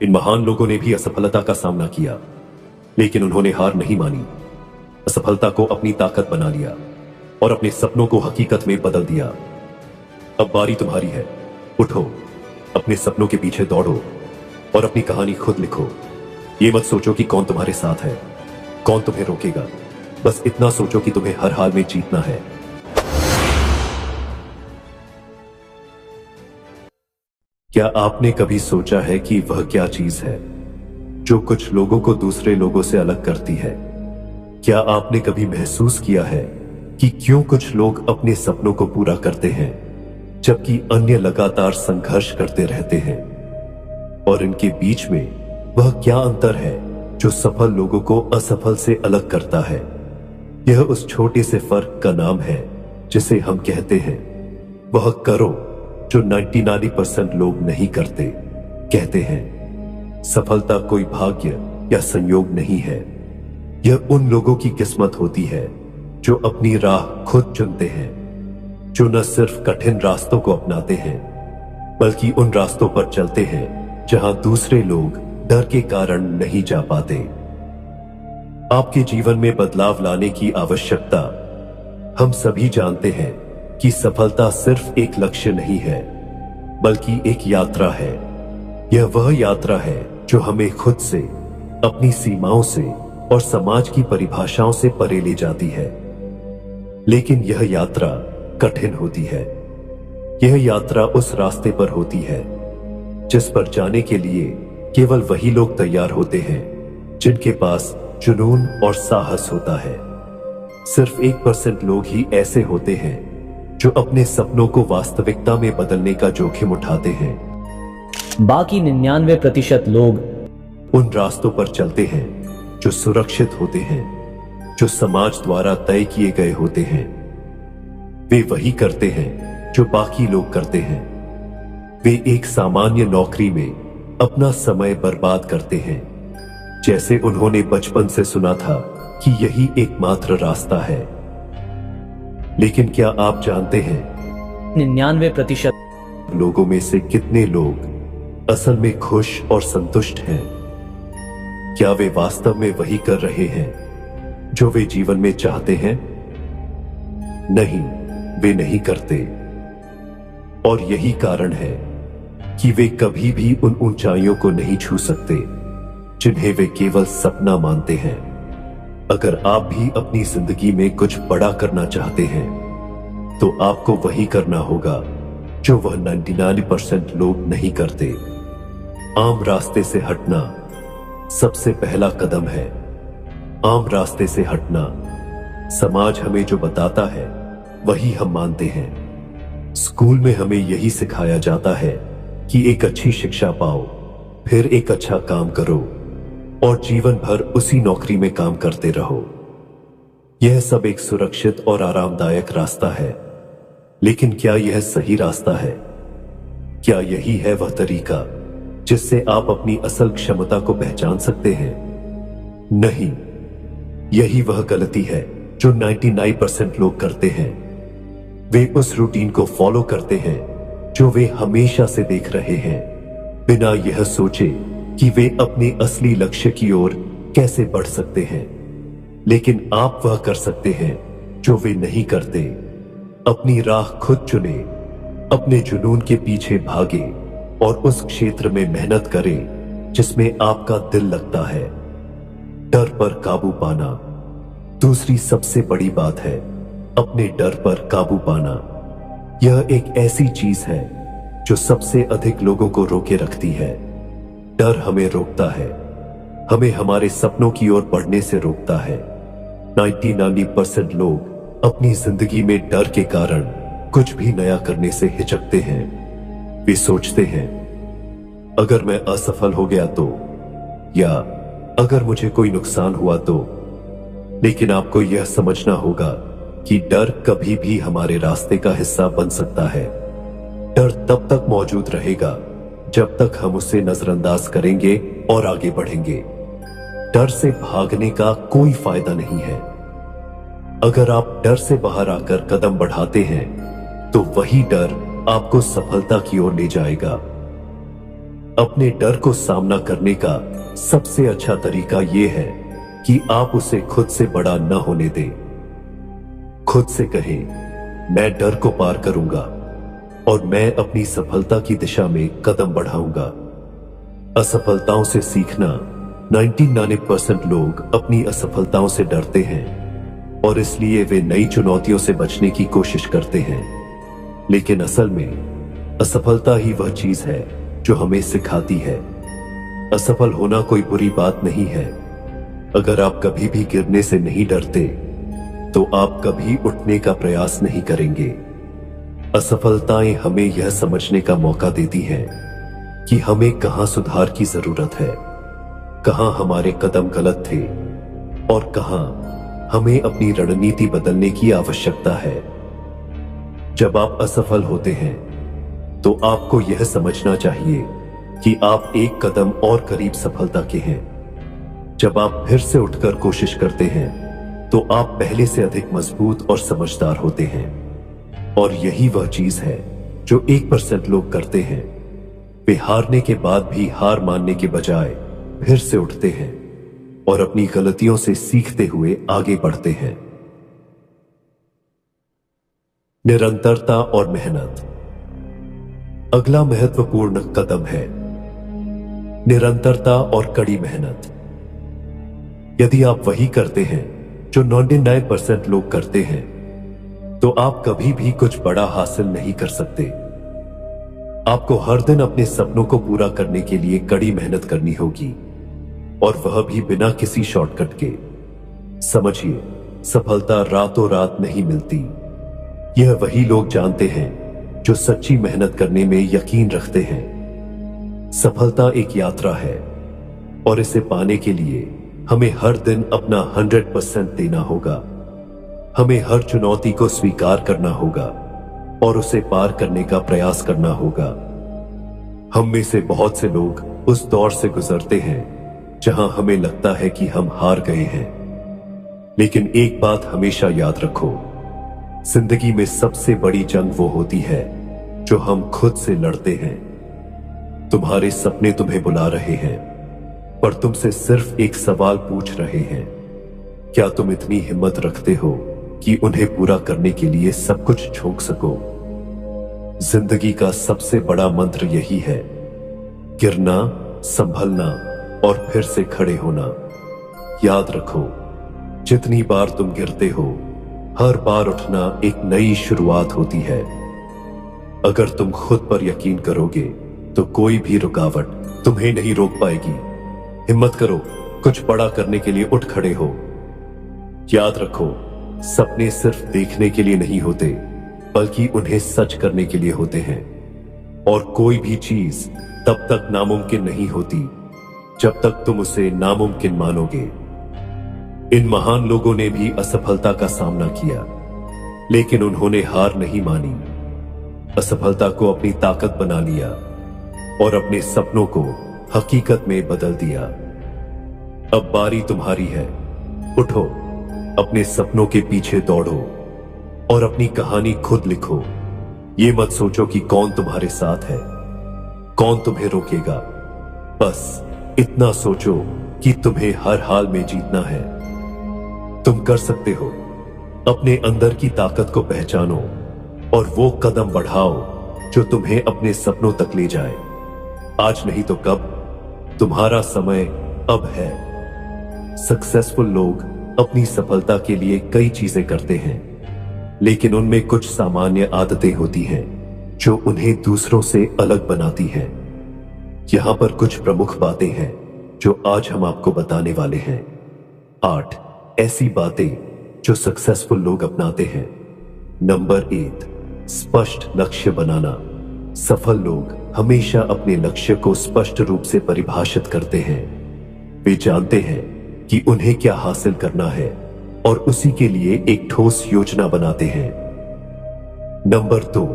इन महान लोगों ने भी असफलता का सामना किया, लेकिन उन्होंने हार नहीं मानी। असफलता को अपनी ताकत बना लिया और अपने सपनों को हकीकत में बदल दिया। अब बारी तुम्हारी है। उठो, अपने सपनों के पीछे दौड़ो और अपनी कहानी खुद लिखो। ये मत सोचो कि कौन तुम्हारे साथ है, कौन तुम्हें रोकेगा। बस इतना सोचो कि तुम्हें हर हाल में जीतना है। क्या आपने कभी सोचा है कि वह क्या चीज है जो कुछ लोगों को दूसरे लोगों से अलग करती है? क्या आपने कभी महसूस किया है कि क्यों कुछ लोग अपने सपनों को पूरा करते हैं जबकि अन्य लगातार संघर्ष करते रहते हैं? और इनके बीच में वह क्या अंतर है जो सफल लोगों को असफल से अलग करता है? यह उस छोटे से फर्क का नाम है जिसे हम कहते हैं वह करो जो 99% लोग नहीं करते। कहते हैं सफलता कोई भाग्य या संयोग नहीं है, यह उन लोगों की किस्मत होती है जो अपनी राह खुद चुनते हैं, जो न सिर्फ कठिन रास्तों को अपनाते हैं बल्कि उन रास्तों पर चलते हैं जहां दूसरे लोग डर के कारण नहीं जा पाते। आपके जीवन में बदलाव लाने की आवश्यकता। हम सभी जानते हैं कि सफलता सिर्फ एक लक्ष्य नहीं है बल्कि एक यात्रा है। यह वह यात्रा है जो हमें खुद से, अपनी सीमाओं से और समाज की परिभाषाओं से परे ले जाती है। लेकिन यह यात्रा कठिन होती है। यह यात्रा उस रास्ते पर होती है जिस पर जाने के लिए केवल वही लोग तैयार होते हैं जिनके पास जुनून और साहस होता है। सिर्फ 1% लोग ही ऐसे होते हैं जो अपने सपनों को वास्तविकता में बदलने का जोखिम उठाते हैं। बाकी 99% लोग उन रास्तों पर चलते हैं जो सुरक्षित होते हैं, जो समाज द्वारा तय किए गए होते हैं। वे वही करते हैं जो बाकी लोग करते हैं। वे एक सामान्य नौकरी में अपना समय बर्बाद करते हैं, जैसे उन्होंने बचपन से सुना था कि यही एकमात्र रास्ता है। लेकिन क्या आप जानते हैं 99% लोगों में से कितने लोग असल में खुश और संतुष्ट हैं? क्या वे वास्तव में वही कर रहे हैं जो वे जीवन में चाहते हैं? नहीं, वे नहीं करते। और यही कारण है कि वे कभी भी उन ऊंचाइयों को नहीं छू सकते जिन्हें वे केवल सपना मानते हैं। अगर आप भी अपनी जिंदगी में कुछ बड़ा करना चाहते हैं तो आपको वही करना होगा जो वह 99% लोग नहीं करते। आम रास्ते से हटना सबसे पहला कदम है। आम रास्ते से हटना। समाज हमें जो बताता है वही हम मानते हैं। स्कूल में हमें यही सिखाया जाता है कि एक अच्छी शिक्षा पाओ, फिर एक अच्छा काम करो और जीवन भर उसी नौकरी में काम करते रहो। यह सब एक सुरक्षित और आरामदायक रास्ता है, लेकिन क्या यह सही रास्ता है? क्या यही है वह तरीका जिससे आप अपनी असल क्षमता को पहचान सकते हैं? नहीं, यही वह गलती है जो 99% लोग करते हैं। वे उस रूटीन को फॉलो करते हैं जो वे हमेशा से देख रहे हैं, बिना यह सोचे कि वे अपने असली लक्ष्य की ओर कैसे बढ़ सकते हैं। लेकिन आप वह कर सकते हैं जो वे नहीं करते। अपनी राह खुद चुने, अपने जुनून के पीछे भागे और उस क्षेत्र में मेहनत करें जिसमें आपका दिल लगता है। डर पर काबू पाना दूसरी सबसे बड़ी बात है। अपने डर पर काबू पाना यह एक ऐसी चीज है जो सबसे अधिक लोगों को रोके रखती है। डर हमें रोकता है, हमें हमारे सपनों की ओर बढ़ने से रोकता है। 99% लोग अपनी जिंदगी में डर के कारण कुछ भी नया करने से हिचकते हैं। वे सोचते हैं अगर मैं असफल हो गया तो, या अगर मुझे कोई नुकसान हुआ तो। लेकिन आपको यह समझना होगा कि डर कभी भी हमारे रास्ते का हिस्सा बन सकता है। डर तब तक मौजूद रहेगा जब तक हम उसे नजरअंदाज करेंगे और आगे बढ़ेंगे। डर से भागने का कोई फायदा नहीं है। अगर आप डर से बाहर आकर कदम बढ़ाते हैं तो वही डर आपको सफलता की ओर ले जाएगा। अपने डर को सामना करने का सबसे अच्छा तरीका यह है कि आप उसे खुद से बड़ा न होने दें। खुद से कहें, मैं डर को पार करूंगा और मैं अपनी सफलता की दिशा में कदम बढ़ाऊंगा। असफलताओं से सीखना। 99% लोग अपनी असफलताओं से डरते हैं और इसलिए वे नई चुनौतियों से बचने की कोशिश करते हैं। लेकिन असल में असफलता ही वह चीज है जो हमें सिखाती है। असफल होना कोई बुरी बात नहीं है। अगर आप कभी भी गिरने से नहीं डरते तो आप कभी उठने का प्रयास नहीं करेंगे। असफलताएं हमें यह समझने का मौका देती हैं कि हमें कहां सुधार की जरूरत है, कहां हमारे कदम गलत थे और कहां हमें अपनी रणनीति बदलने की आवश्यकता है। जब आप असफल होते हैं तो आपको यह समझना चाहिए कि आप एक कदम और करीब सफलता के हैं। जब आप फिर से उठकर कोशिश करते हैं तो आप पहले से अधिक मजबूत और समझदार होते हैं। और यही वह चीज है जो 1% लोग करते हैं। वे हारने के बाद भी हार मानने के बजाय फिर से उठते हैं और अपनी गलतियों से सीखते हुए आगे बढ़ते हैं। निरंतरता और मेहनत। अगला महत्वपूर्ण कदम है निरंतरता और कड़ी मेहनत। यदि आप वही करते हैं जो 99% लोग करते हैं तो आप कभी भी कुछ बड़ा हासिल नहीं कर सकते। आपको हर दिन अपने सपनों को पूरा करने के लिए कड़ी मेहनत करनी होगी और वह भी बिना किसी शॉर्टकट के। समझिए, सफलता रातों रात नहीं मिलती। यह वही लोग जानते हैं जो सच्ची मेहनत करने में यकीन रखते हैं। सफलता एक यात्रा है और इसे पाने के लिए हमें हर दिन अपना 100% देना होगा। हमें हर चुनौती को स्वीकार करना होगा और उसे पार करने का प्रयास करना होगा। हम में से बहुत से लोग उस दौर से गुजरते हैं जहां हमें लगता है कि हम हार गए हैं। लेकिन एक बात हमेशा याद रखो, जिंदगी में सबसे बड़ी जंग वो होती है जो हम खुद से लड़ते हैं। तुम्हारे सपने तुम्हें बुला रहे हैं पर तुमसे सिर्फ एक सवाल पूछ रहे हैं, क्या तुम इतनी हिम्मत रखते हो कि उन्हें पूरा करने के लिए सब कुछ झोंक सको? जिंदगी का सबसे बड़ा मंत्र यही है, गिरना, संभलना और फिर से खड़े होना। याद रखो, जितनी बार तुम गिरते हो, हर बार उठना एक नई शुरुआत होती है। अगर तुम खुद पर यकीन करोगे तो कोई भी रुकावट तुम्हें नहीं रोक पाएगी। हिम्मत करो, कुछ बड़ा करने के लिए उठ खड़े हो। याद रखो, सपने सिर्फ देखने के लिए नहीं होते बल्कि उन्हें सच करने के लिए होते हैं। और कोई भी चीज तब तक नामुमकिन नहीं होती जब तक तुम उसे नामुमकिन मानोगे। इन महान लोगों ने भी असफलता का सामना किया, लेकिन उन्होंने हार नहीं मानी। असफलता को अपनी ताकत बना लिया और अपने सपनों को हकीकत में बदल दिया। अब बारी तुम्हारी है। उठो, अपने सपनों के पीछे दौड़ो और अपनी कहानी खुद लिखो। ये मत सोचो कि कौन तुम्हारे साथ है, कौन तुम्हें रोकेगा। बस इतना सोचो कि तुम्हें हर हाल में जीतना है। तुम कर सकते हो। अपने अंदर की ताकत को पहचानो और वो कदम बढ़ाओ जो तुम्हें अपने सपनों तक ले जाए। आज नहीं तो कब, तुम्हारा समय अब है। सक्सेसफुल लोग अपनी सफलता के लिए कई चीजें करते हैं, लेकिन उनमें कुछ सामान्य आदतें होती हैं जो उन्हें दूसरों से अलग बनाती हैं। यहां पर कुछ प्रमुख बातें हैं जो आज हम आपको बताने वाले हैं। 8 ऐसी बातें जो सक्सेसफुल लोग अपनाते हैं। नंबर 1, स्पष्ट लक्ष्य बनाना। सफल लोग हमेशा अपने लक्ष्य को स्पष्ट रूप से परिभाषित करते हैं। वे जानते हैं कि उन्हें क्या हासिल करना है और उसी के लिए एक ठोस योजना बनाते हैं। नंबर 2,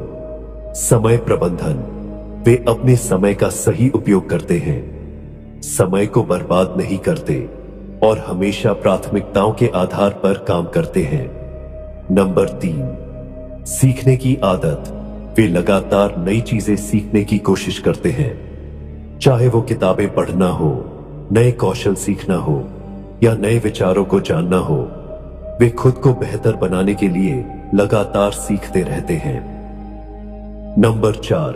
समय प्रबंधन। वे अपने समय का सही उपयोग करते हैं, समय को बर्बाद नहीं करते और हमेशा प्राथमिकताओं के आधार पर काम करते हैं। नंबर 3, सीखने की आदत। वे लगातार नई चीजें सीखने की कोशिश करते हैं। चाहे वो किताबें पढ़ना हो, नए कौशल सीखना हो या नए विचारों को जानना हो, वे खुद को बेहतर बनाने के लिए लगातार सीखते रहते हैं। नंबर 4,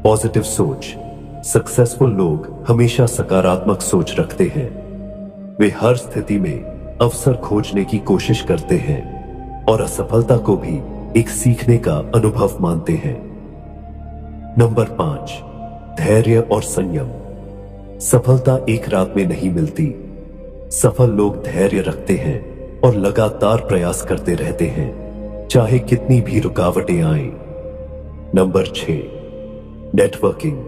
पॉजिटिव सोच। सक्सेसफुल लोग हमेशा सकारात्मक सोच रखते हैं। वे हर स्थिति में अवसर खोजने की कोशिश करते हैं और असफलता को भी एक सीखने का अनुभव मानते हैं। नंबर 5, धैर्य और संयम। सफलता एक रात में नहीं मिलती। सफल लोग धैर्य रखते हैं और लगातार प्रयास करते रहते हैं, चाहे कितनी भी रुकावटें आएं। Number 6, networking.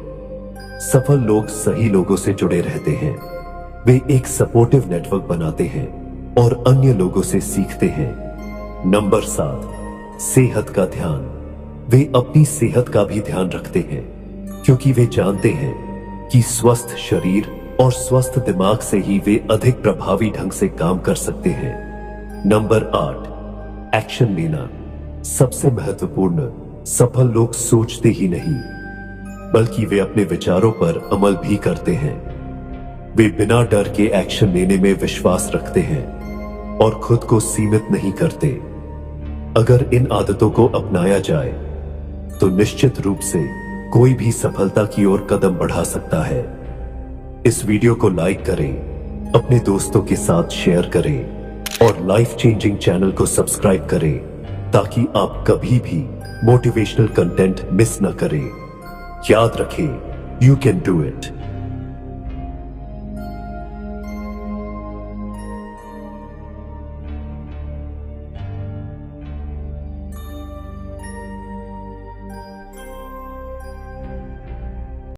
सफल लोग सही लोगों से जुड़े रहते हैं। वे एक सपोर्टिव नेटवर्क बनाते हैं और अन्य लोगों से सीखते हैं। नंबर 7, सेहत का ध्यान। वे अपनी सेहत का भी ध्यान रखते हैं, क्योंकि वे जानते हैं कि स्वस्थ शरीर और स्वस्थ दिमाग से ही वे अधिक प्रभावी ढंग से काम कर सकते हैं। नंबर 8, एक्शन लेना। सबसे महत्वपूर्ण, सफल लोग सोचते ही नहीं, बल्कि वे अपने विचारों पर अमल भी करते हैं। वे बिना डर के एक्शन लेने में विश्वास रखते हैं और खुद को सीमित नहीं करते। अगर इन आदतों को अपनाया जाए तो निश्चित रूप से कोई भी सफलता की ओर कदम बढ़ा सकता है। इस वीडियो को लाइक करें, अपने दोस्तों के साथ शेयर करें और लाइफ चेंजिंग चैनल को सब्सक्राइब करें, ताकि आप कभी भी मोटिवेशनल कंटेंट मिस न करें। याद रखें, यू कैन डू इट।